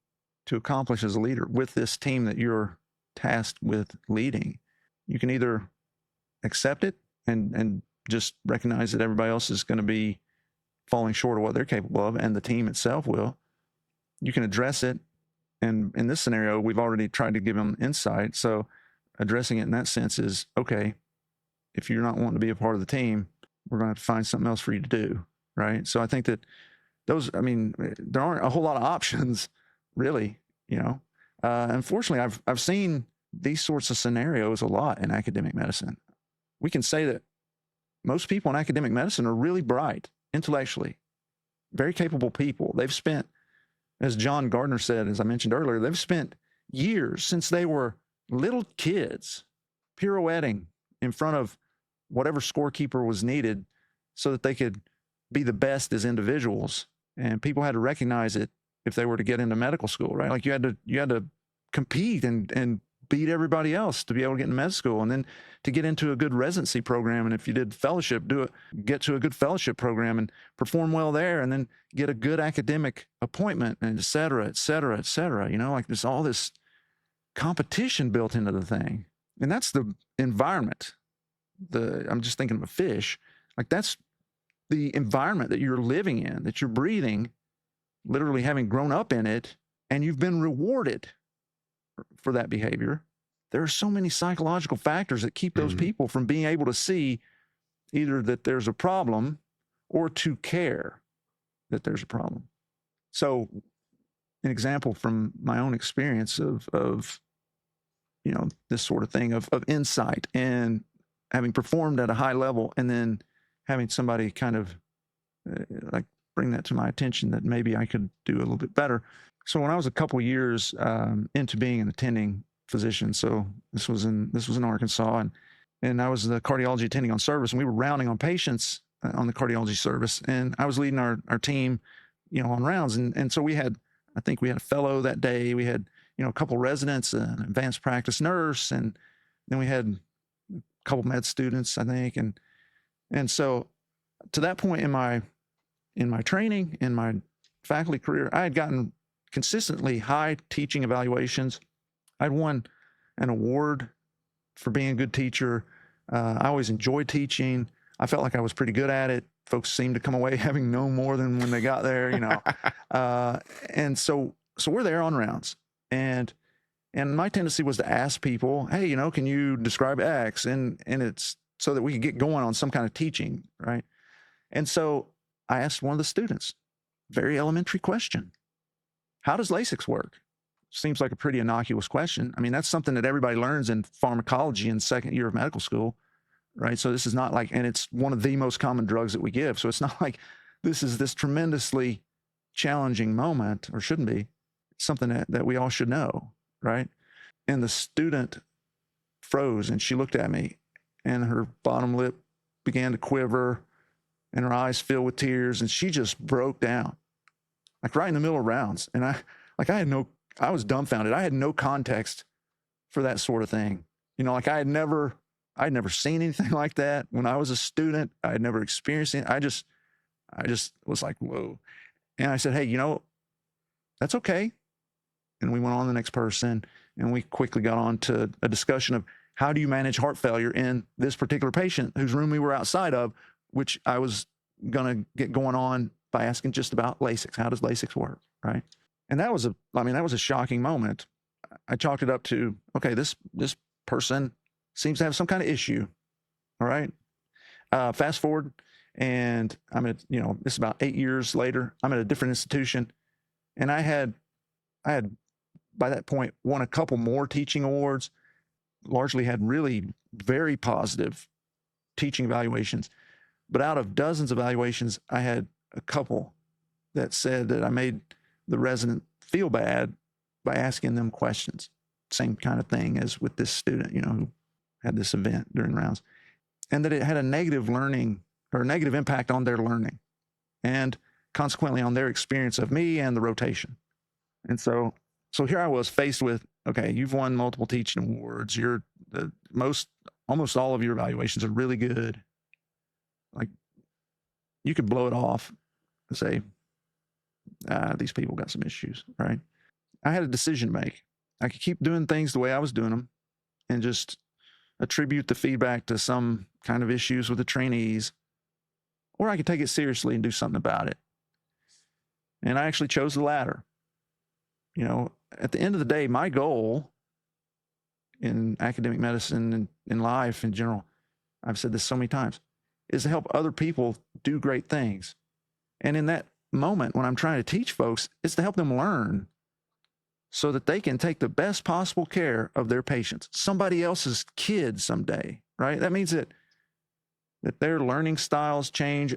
to accomplish as a leader with this team that you're tasked with leading? You can either accept it and just recognize that everybody else is going to be falling short of what they're capable of, and the team itself will. You can address it. And in this scenario, we've already tried to give them insight. So addressing it in that sense is, okay, if you're not wanting to be a part of the team, we're going to have to find something else for you to do, right? So I think that there aren't a whole lot of options, really, you know. Unfortunately, I've seen these sorts of scenarios a lot in academic medicine. We can say that most people in academic medicine are really bright, intellectually, very capable people. They've spent, as John Gardner said, as I mentioned earlier, they've spent years since they were little kids pirouetting in front of whatever scorekeeper was needed so that they could be the best as individuals. And people had to recognize it if they were to get into medical school, right? Like you had to compete and beat everybody else to be able to get into med school, and then to get into a good residency program. And if you did fellowship, get to a good fellowship program and perform well there, and then get a good academic appointment, and et cetera, et cetera, et cetera. You know, like there's all this competition built into the thing. And that's the environment. I'm just thinking of a fish. Like that's the environment that you're living in, that you're breathing, literally having grown up in it, and you've been rewarded for that behavior. There are so many psychological factors that keep those people from being able to see either that there's a problem or to care that there's a problem. So an example from my own experience of you know, this sort of thing of insight and having performed at a high level, and then having somebody kind of like bring that to my attention that maybe I could do a little bit better. So when I was a couple of years into being an attending physician, so this was in Arkansas, and I was the cardiology attending on service, and we were rounding on patients on the cardiology service, and I was leading our team, you know, on rounds, and so I think we had a fellow that day, we had, you know, a couple residents, an advanced practice nurse, and then we had couple med students, I think. And so to that point in my training, in my faculty career, I had gotten consistently high teaching evaluations. I'd won an award for being a good teacher. I always enjoyed teaching. I felt like I was pretty good at it. Folks seemed to come away having known more than when they got there, and so we're there on rounds, and my tendency was to ask people, hey, can you describe X? And it's so that we could get going on some kind of teaching, right? And so I asked one of the students, very elementary question: how does Lasix work? Seems like a pretty innocuous question. I mean, that's something that everybody learns in pharmacology in second year of medical school, right? So this is not like, and it's one of the most common drugs that we give. So it's not like this is this tremendously challenging moment, or shouldn't be. It's something that we all should know, right? And the student froze, and she looked at me, and her bottom lip began to quiver, and her eyes filled with tears, and she just broke down, like right in the middle of rounds. And I was dumbfounded. I had no context for that sort of thing. Like I'd never seen anything like that when I was a student. I had never experienced it. I just was like, whoa. And I said, hey, that's okay. And we went on to the next person, and we quickly got on to a discussion of how do you manage heart failure in this particular patient whose room we were outside of, which I was going to get going on by asking just about Lasix. How does Lasix work, right? And that was a shocking moment. I chalked it up to, okay, this person seems to have some kind of issue. All right. Fast forward, and I'm at, this is about 8 years later. I'm at a different institution, and I had by that point won a couple more teaching awards, largely had really very positive teaching evaluations. But out of dozens of evaluations, I had a couple that said that I made the resident feel bad by asking them questions. Same kind of thing as with this student, who had this event during rounds, and that it had a negative impact on their learning, and consequently on their experience of me and the rotation. And so here I was faced with, okay, you've won multiple teaching awards. Almost all of your evaluations are really good. Like, you could blow it off and say, these people got some issues, right? I had a decision to make. I could keep doing things the way I was doing them and just attribute the feedback to some kind of issues with the trainees, or I could take it seriously and do something about it. And I actually chose the latter. At the end of the day, my goal in academic medicine and in life in general, I've said this so many times, is to help other people do great things. And in that moment when I'm trying to teach folks, it's to help them learn so that they can take the best possible care of their patients, somebody else's kid someday, right? That means that their learning styles change.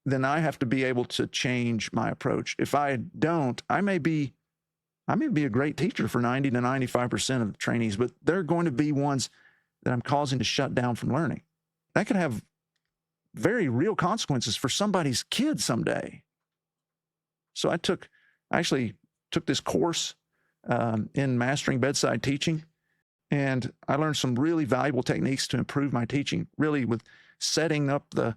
Then I have to be able to change my approach. If I don't, I may be a great teacher for 90 to 95% of the trainees, but they're going to be ones that I'm causing to shut down from learning. That could have very real consequences for somebody's kid someday. So I actually took this course in mastering bedside teaching, and I learned some really valuable techniques to improve my teaching, really with setting up the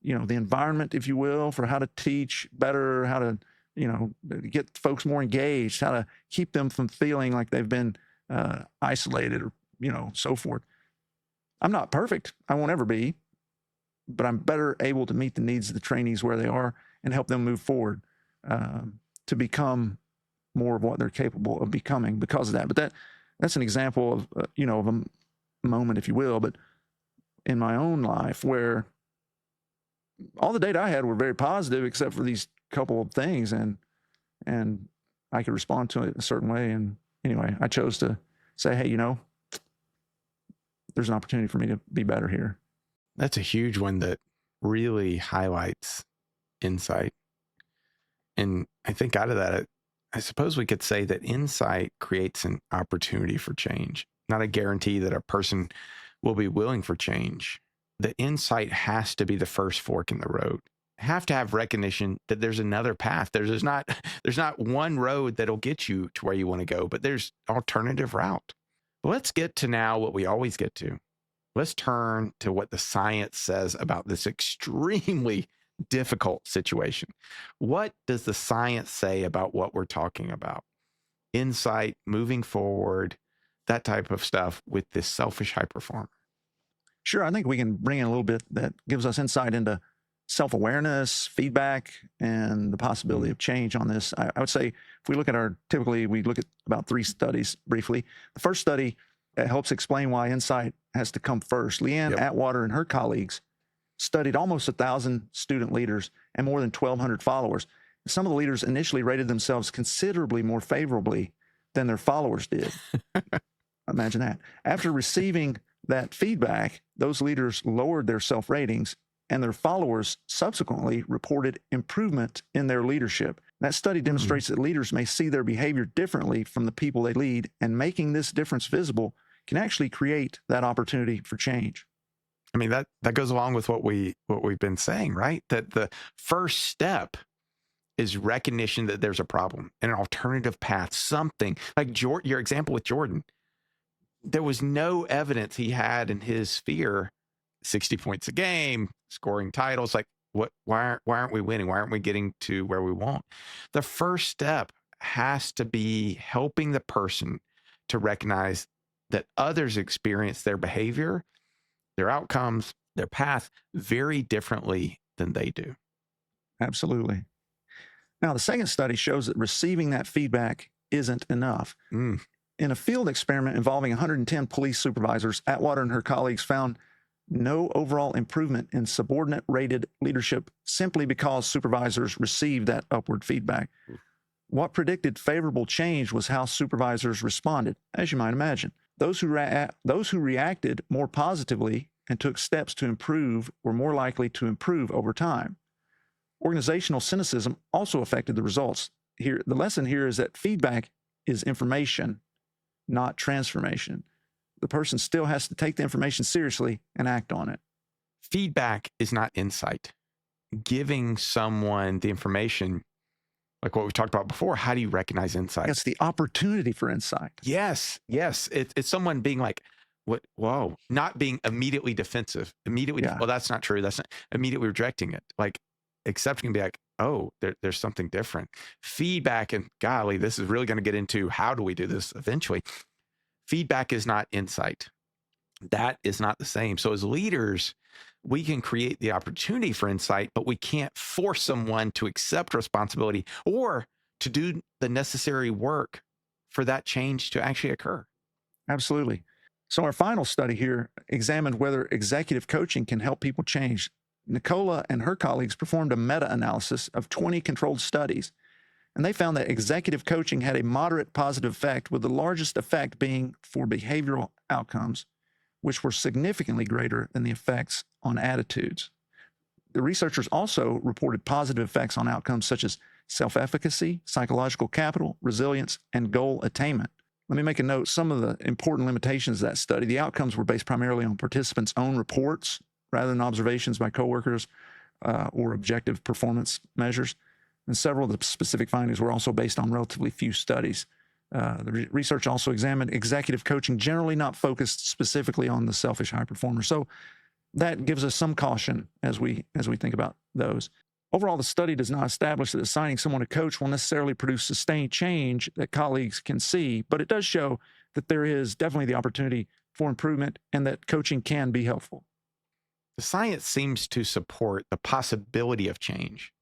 environment, if you will, for how to teach better, how to, get folks more engaged, how to keep them from feeling like they've been isolated or, so forth. I'm not perfect. I won't ever be, but I'm better able to meet the needs of the trainees where they are and help them move forward to become more of what they're capable of becoming because of that. But that's an example of, of a moment, if you will, but in my own life where all the data I had were very positive, except for these couple of things, and I could respond to it a certain way. And anyway, I chose to say, hey, there's an opportunity for me to be better here. That's a huge one that really highlights insight. And I think out of that, I suppose we could say that insight creates an opportunity for change, not a guarantee that a person will be willing for change. The insight has to be the first fork in the road. Have to have recognition that there's another path. There's not one road that'll get you to where you want to go, but there's alternative route. Let's get to now what we always get to. let's turn to what the science says about this extremely difficult situation. What does the science say about what we're talking about? Insight, moving forward, that type of stuff with this selfish high performer. Sure, I think we can bring in a little bit that gives us insight into self-awareness, feedback, and the possibility of change on this. I would say if we look at typically we look at about 3 studies briefly. The first study helps explain why insight has to come first. Leanne Yep. Atwater and her colleagues studied almost 1,000 student leaders and more than 1,200 followers. Some of the leaders initially rated themselves considerably more favorably than their followers did. Imagine that. After receiving that feedback, those leaders lowered their self-ratings, and their followers subsequently reported improvement in their leadership. That study demonstrates that leaders may see their behavior differently from the people they lead, and making this difference visible can actually create that opportunity for change. I mean, that goes along with what we've been saying, right? That the first step is recognition that there's a problem, an alternative path, something like your example with Jordan. There was no evidence he had in his sphere 60 points a game, scoring titles. Like, why aren't we winning? Why aren't we getting to where we want? The first step has to be helping the person to recognize that others experience their behavior, their outcomes, their path very differently than they do. Absolutely. Now, the second study shows that receiving that feedback isn't enough. In a field experiment involving 110 police supervisors, Atwater and her colleagues found no overall improvement in subordinate rated leadership simply because supervisors received that upward feedback. What predicted favorable change was how supervisors responded, as you might imagine. Those who reacted more positively and took steps to improve were more likely to improve over time. Organizational cynicism also affected the results. The lesson here is that feedback is information, not transformation. The person still has to take the information seriously and act on it. Feedback is not insight. Giving someone the information, like what we talked about before, how do you recognize insight? It's the opportunity for insight. Yes. It's someone being like, what? Whoa, not being immediately defensive. Well, that's not true. That's not immediately rejecting it. Like accepting and be like, oh, there's something different. Feedback, and golly, this is really going to get into how do we do this eventually. Feedback is not insight. That is not the same. So as leaders, we can create the opportunity for insight, but we can't force someone to accept responsibility or to do the necessary work for that change to actually occur. Absolutely. So our final study here examined whether executive coaching can help people change. Nicola and her colleagues performed a meta-analysis of 20 controlled studies, and they found that executive coaching had a moderate positive effect, with the largest effect being for behavioral outcomes, which were significantly greater than the effects on attitudes. The researchers also reported positive effects on outcomes such as self-efficacy, psychological capital, resilience, and goal attainment. Let me make a note. Some of the important limitations of that study: the outcomes were based primarily on participants' own reports rather than observations by coworkers or objective performance measures. And several of the specific findings were also based on relatively few studies. The research also examined executive coaching generally not focused specifically on the selfish high performer. So that gives us some caution as we think about those. Overall, the study does not establish that assigning someone a coach will necessarily produce sustained change that colleagues can see, but it does show that there is definitely the opportunity for improvement and that coaching can be helpful. The science seems to support the possibility of change,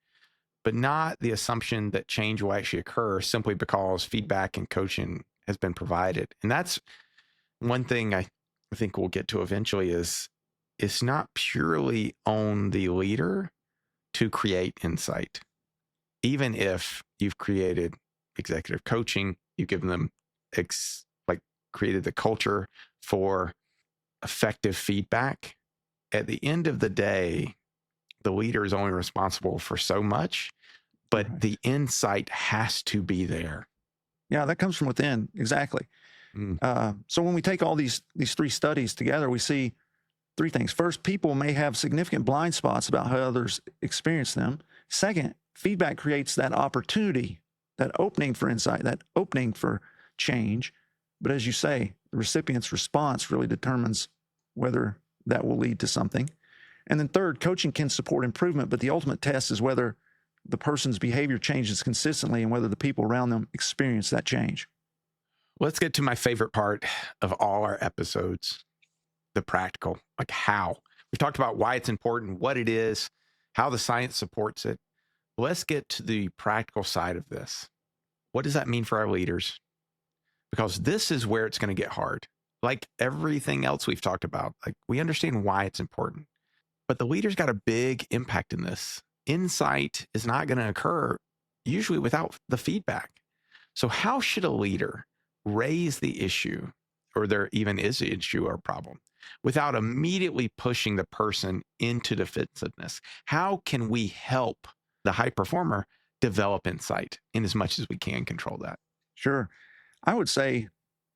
but not the assumption that change will actually occur simply because feedback and coaching has been provided. And that's one thing I think we'll get to eventually is it's not purely on the leader to create insight. Even if you've created executive coaching, you've given them created the culture for effective feedback. At the end of the day, the leader is only responsible for so much, but Right. the insight has to be there. Yeah, that comes from within. Exactly. So when we take all these 3 studies together, we see 3 things. First, people may have significant blind spots about how others experience them. Second, feedback creates that opportunity, that opening for insight, that opening for change. But as you say, the recipient's response really determines whether that will lead to something. And then third, coaching can support improvement, but the ultimate test is whether the person's behavior changes consistently and whether the people around them experience that change. Let's get to my favorite part of all our episodes, the practical, like how. We've talked about why it's important, what it is, how the science supports it. Let's get to the practical side of this. What does that mean for our leaders? Because this is where it's going to get hard. Like everything else we've talked about, like we understand why it's important, but the leader's got a big impact in this. Insight is not going to occur usually without the feedback. So how should a leader raise the issue, or there even is an issue or problem, without immediately pushing the person into defensiveness? How can we help the high performer develop insight in as much as we can control that? Sure. I would say,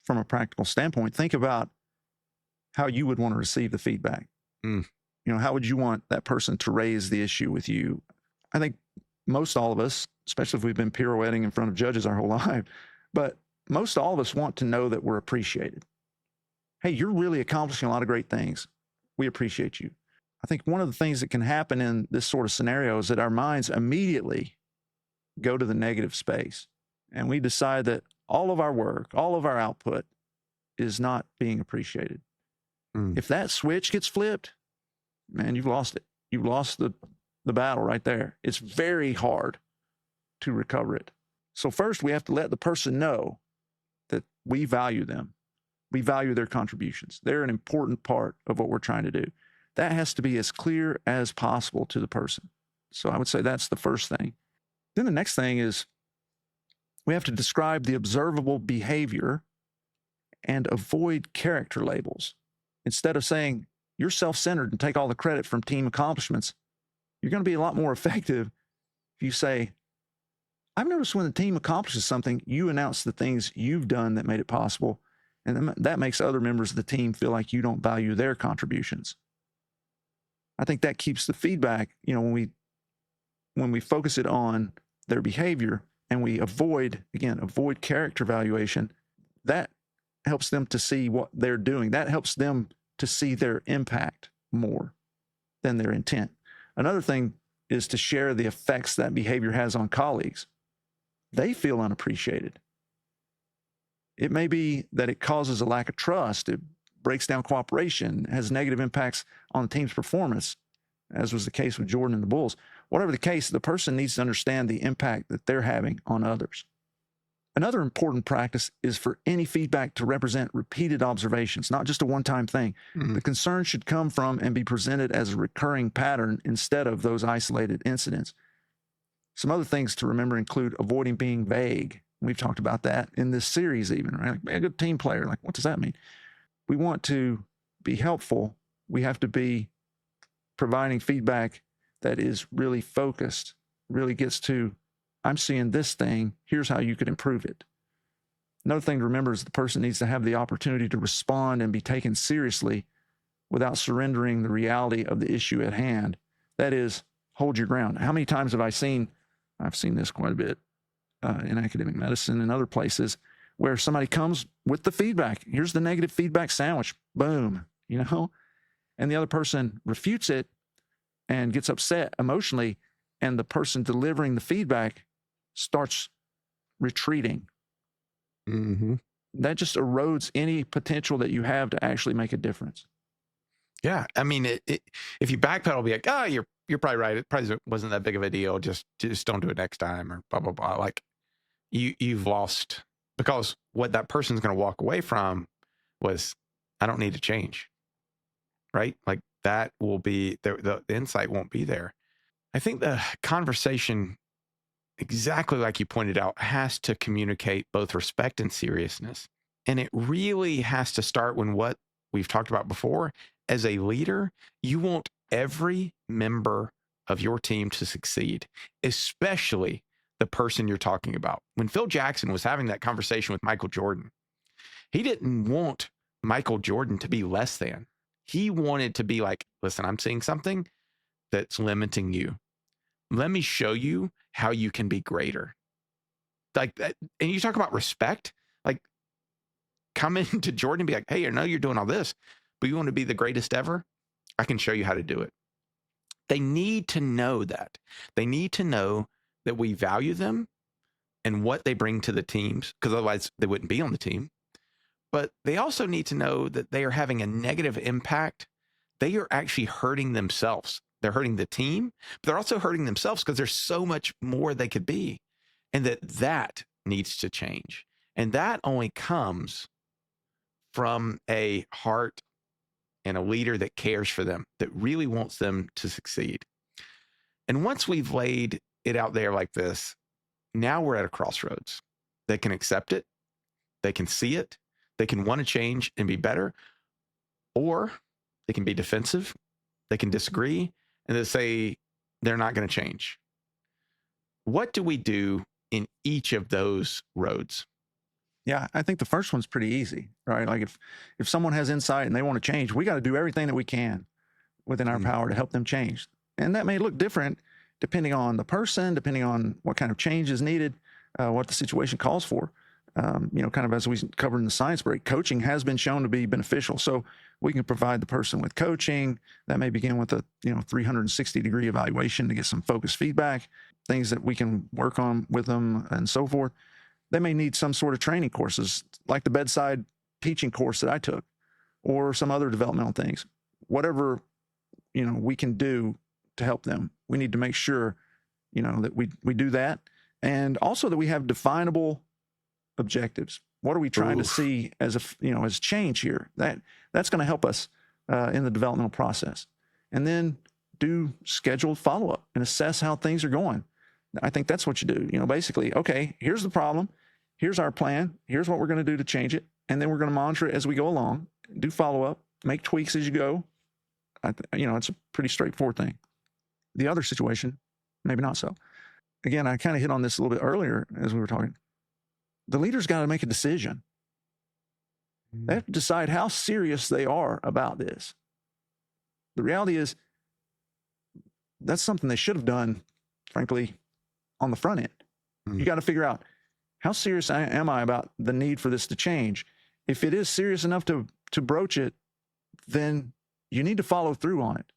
from a practical standpoint, think about how you would want to receive the feedback. How would you want that person to raise the issue with you? I think most all of us, especially if we've been pirouetting in front of judges our whole life, but most all of us want to know that we're appreciated. Hey, you're really accomplishing a lot of great things. We appreciate you. I think one of the things that can happen in this sort of scenario is that our minds immediately go to the negative space, and we decide that all of our work, all of our output is not being appreciated. If that switch gets flipped, man, you've lost it. You've lost the battle right there. It's very hard to recover it. So first, we have to let the person know that we value them. We value their contributions. They're an important part of what we're trying to do. That has to be as clear as possible to the person. So I would say that's the first thing. Then the next thing is we have to describe the observable behavior and avoid character labels. Instead of saying you're self-centered and take all the credit from team accomplishments, you're going to be a lot more effective if you say, I've noticed when the team accomplishes something, you announce the things you've done that made it possible. And that makes other members of the team feel like you don't value their contributions. I think that keeps the feedback, when we focus it on their behavior and we avoid character evaluation, that helps them to see what they're doing. That helps them to see their impact more than their intent. Another thing is to share the effects that behavior has on colleagues. They feel unappreciated. It may be that it causes a lack of trust. It breaks down cooperation, has negative impacts on the team's performance, as was the case with Jordan and the Bulls. Whatever the case, the person needs to understand the impact that they're having on others. Another important practice is for any feedback to represent repeated observations, not just a one-time thing. The concern should come from and be presented as a recurring pattern instead of those isolated incidents. Some other things to remember include avoiding being vague. We've talked about that in this series even, right? Like, be a good team player. Like, what does that mean? We want to be helpful. We have to be providing feedback that is really focused, really gets to, I'm seeing this thing, here's how you could improve it. Another thing to remember is the person needs to have the opportunity to respond and be taken seriously without surrendering the reality of the issue at hand. That is, hold your ground. How many times have I've seen this quite a bit in academic medicine and other places, where somebody comes with the feedback. Here's the negative feedback sandwich. Boom, and the other person refutes it and gets upset emotionally, and the person delivering the feedback starts retreating. That just erodes any potential that you have to actually make a difference. Yeah. I mean, if you backpedal, be like, oh, you're probably right. It probably wasn't that big of a deal. Just don't do it next time, or blah, blah, blah. Like you've lost, because what that person's going to walk away from was, I don't need to change. Right? Like that will be, the insight won't be there. I think the conversation, exactly like you pointed out, has to communicate both respect and seriousness. And it really has to start when what we've talked about before. As a leader, you want every member of your team to succeed, especially the person you're talking about. When Phil Jackson was having that conversation with Michael Jordan, he didn't want Michael Jordan to be less than. He wanted to be like, listen, I'm seeing something that's limiting you. Let me show you how you can be greater. Like that. And you talk about respect, like come into Jordan and be like, hey, I know you're doing all this, but you want to be the greatest ever? I can show you how to do it. They need to know that. They need to know that we value them and what they bring to the teams, because otherwise they wouldn't be on the team. But they also need to know that they are having a negative impact. They are actually hurting themselves. They're hurting the team, but they're also hurting themselves because there's so much more they could be, and that needs to change. And that only comes from a heart and a leader that cares for them, that really wants them to succeed. And once we've laid it out there like this, now we're at a crossroads. They can accept it. They can see it. They can want to change and be better, or they can be defensive. They can disagree and they say they're not going to change. What do we do in each of those roads? Yeah, I think the first one's pretty easy, right? Like if someone has insight and they want to change, we got to do everything that we can within our power to help them change. And that may look different depending on the person, depending on what kind of change is needed, what the situation calls for. Kind of as we covered in the science break, coaching has been shown to be beneficial. So we can provide the person with coaching. That may begin with a 360-degree evaluation to get some focused feedback, things that we can work on with them and so forth. They may need some sort of training courses, like the bedside teaching course that I took, or some other developmental things. Whatever we can do to help them, we need to make sure that we do that, and also that we have definable objectives. What are we trying to see as as change here? That's going to help us in the developmental process. And then do scheduled follow-up and assess how things are going. I think that's what you do. Basically, okay, here's the problem. Here's our plan. Here's what we're going to do to change it. And then we're going to monitor it as we go along, do follow-up, make tweaks as you go. It's a pretty straightforward thing. The other situation, maybe not so. Again, I kind of hit on this a little bit earlier as we were talking. The leader's got to make a decision. They have to decide how serious they are about this. The reality is that's something they should have done, frankly, on the front end. You got to figure out, how serious am I about the need for this to change? If it is serious enough to broach it, then you need to follow through on it.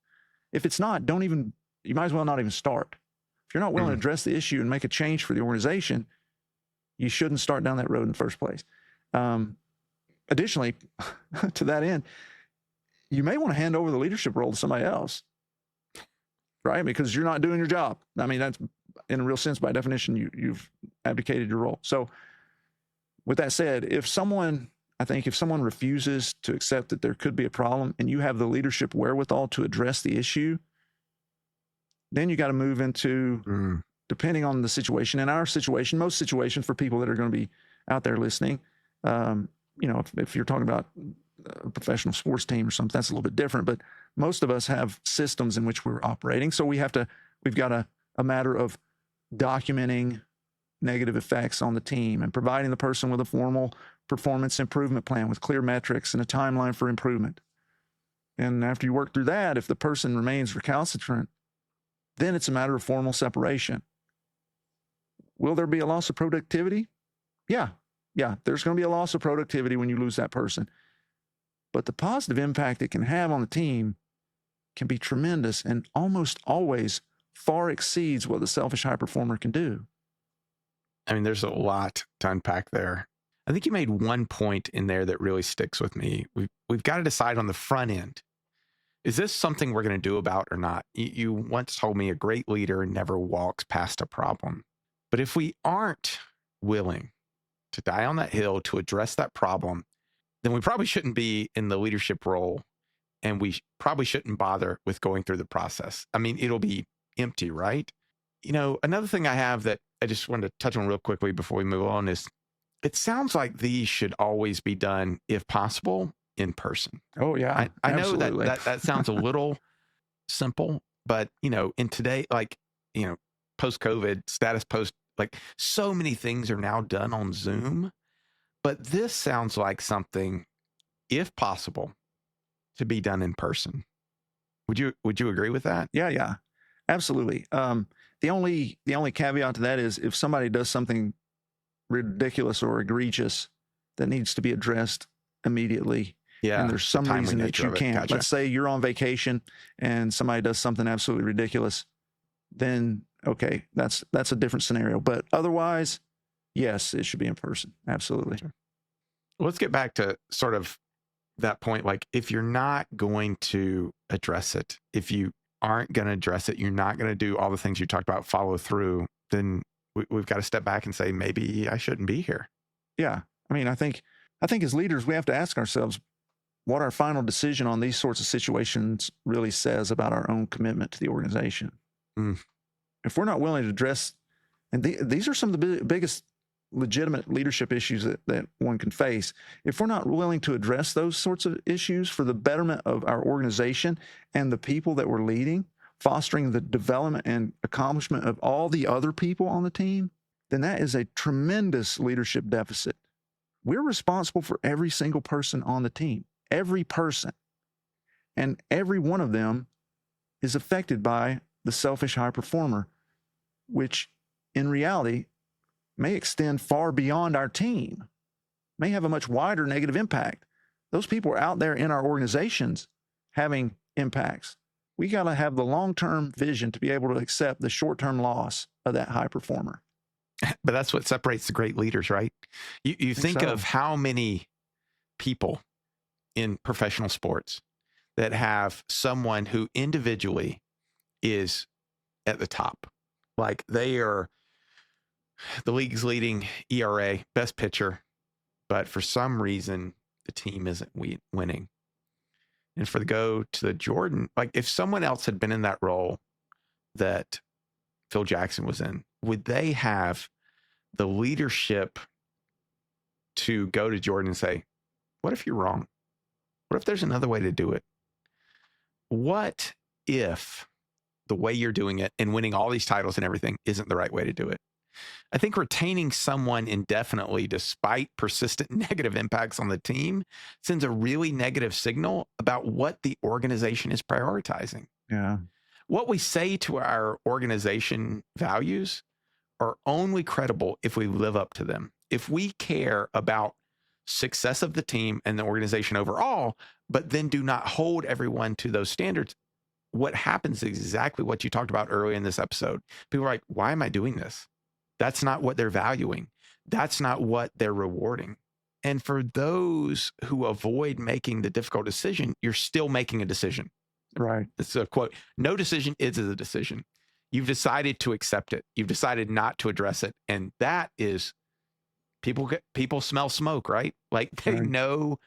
If it's not, you might as well not even start. If you're not willing to address the issue and make a change for the organization, you shouldn't start down that road in the first place. Additionally, to that end, you may want to hand over the leadership role to somebody else, right? Because you're not doing your job. I mean, that's in a real sense, by definition, you've abdicated your role. So with that said, if someone refuses to accept that there could be a problem and you have the leadership wherewithal to address the issue, then you got to move into, depending on the situation. In our situation, most situations for people that are going to be out there listening, if you're talking about a professional sports team or something, that's a little bit different. But most of us have systems in which we're operating. So we've got a matter of documenting negative effects on the team and providing the person with a formal performance improvement plan with clear metrics and a timeline for improvement. And after you work through that, if the person remains recalcitrant, then it's a matter of formal separation. Will there be a loss of productivity? Yeah, there's going to be a loss of productivity when you lose that person. But the positive impact it can have on the team can be tremendous and almost always far exceeds what the selfish high performer can do. I mean, there's a lot to unpack there. I think you made one point in there that really sticks with me. We've got to decide on the front end. Is this something we're going to do about or not? You once told me a great leader never walks past a problem. But if we aren't willing to die on that hill to address that problem, then we probably shouldn't be in the leadership role, and we probably shouldn't bother with going through the process. I mean, it'll be empty, right? Another thing I have that I just wanted to touch on real quickly before we move on is it sounds like these should always be done, if possible, in person. Oh, yeah. I know that sounds a little simple, but, in today, post-COVID, status post, so many things are now done on Zoom. But this sounds like something, if possible, to be done in person. Would you agree with that? Yeah, absolutely. The only caveat to that is if somebody does something ridiculous or egregious that needs to be addressed immediately, Yeah. and there's some timely reason that nature you of it. can't. Gotcha. Let's say you're on vacation and somebody does something absolutely ridiculous, then okay, that's a different scenario. But otherwise, yes, it should be in person. Absolutely. Gotcha. Let's get back to sort of that point. Like, if you're not going to address it, if you aren't going to address it, you're not going to do all the things you talked about, follow through, then we've got to step back and say, maybe I shouldn't be here. Yeah. I mean, I think as leaders, we have to ask ourselves what our final decision on these sorts of situations really says about our own commitment to the organization. Mm. If we're not willing to address, and these are some of the biggest legitimate leadership issues that one can face. If we're not willing to address those sorts of issues for the betterment of our organization and the people that we're leading, fostering the development and accomplishment of all the other people on the team, then that is a tremendous leadership deficit. We're responsible for every single person on the team, every person. And every one of them is affected by the selfish high performer, which in reality may extend far beyond our team, may have a much wider negative impact. Those people are out there in our organizations having impacts. We got to have the long-term vision to be able to accept the short-term loss of that high performer. But that's what separates the great leaders, right? You think so. of how many people in professional sports that have someone who individually is at the top. Like, they are the league's leading ERA, best pitcher, but for some reason the team isn't winning. And for the go to the Jordan, like, if someone else had been in that role that Phil Jackson was in, would they have the leadership to go to Jordan and say, what if you're wrong? What if there's another way to do it? What if the way you're doing it and winning all these titles and everything isn't the right way to do it? I think retaining someone indefinitely, despite persistent negative impacts on the team, sends a really negative signal about what the organization is prioritizing. Yeah. What we say to our organization values are only credible if we live up to them. If we care about success of the team and the organization overall, but then do not hold everyone to those standards, what happens is exactly what you talked about earlier in this episode. People are like, why am I doing this? That's not what they're valuing. That's not what they're rewarding. And for those who avoid making the difficult decision, you're still making a decision. Right. It's a quote. No decision is a decision. You've decided to accept it. You've decided not to address it. And that is, people smell smoke, right? Like, they know,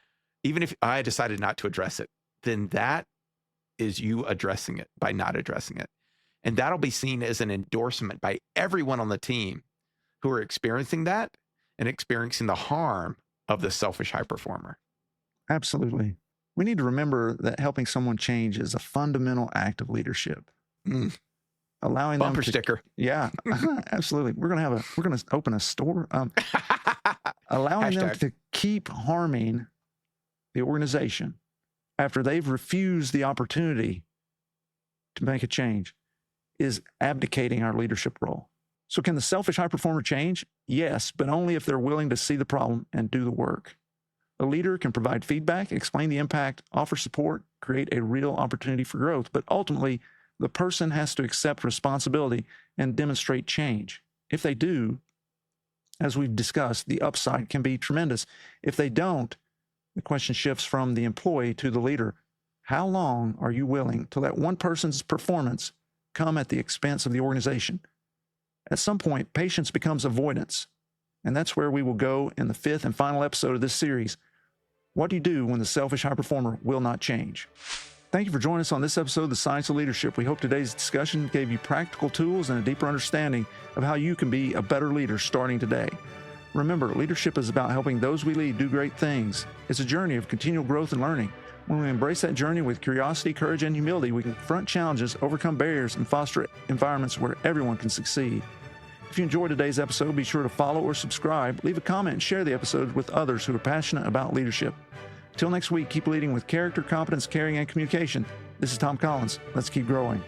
even if I decided not to address it, then that is you addressing it by not addressing it. And that'll be seen as an endorsement by everyone on the team who are experiencing that and experiencing the harm of the selfish high performer. Absolutely. We need to remember that helping someone change is a fundamental act of leadership. Allowing Bumper them to, sticker. Yeah, absolutely. We're going to open a store. Allowing them to keep harming the organization after they've refused the opportunity to make a change is abdicating our leadership role. So can the selfish high performer change? Yes, but only if they're willing to see the problem and do the work. A leader can provide feedback, explain the impact, offer support, create a real opportunity for growth, but ultimately the person has to accept responsibility and demonstrate change. If they do, as we've discussed, the upside can be tremendous. If they don't, the question shifts from the employee to the leader. How long are you willing to let one person's performance come at the expense of the organization? At some point, patience becomes avoidance. And that's where we will go in the 5th and final episode of this series. What do you do when the selfish high performer will not change? Thank you for joining us on this episode of The Science of Leadership. We hope today's discussion gave you practical tools and a deeper understanding of how you can be a better leader starting today. Remember, leadership is about helping those we lead do great things. It's a journey of continual growth and learning. When we embrace that journey with curiosity, courage, and humility, we can confront challenges, overcome barriers, and foster environments where everyone can succeed. If you enjoyed today's episode, be sure to follow or subscribe, leave a comment, and share the episode with others who are passionate about leadership. Till next week, keep leading with character, competence, caring, and communication. This is Tom Collins. Let's keep growing.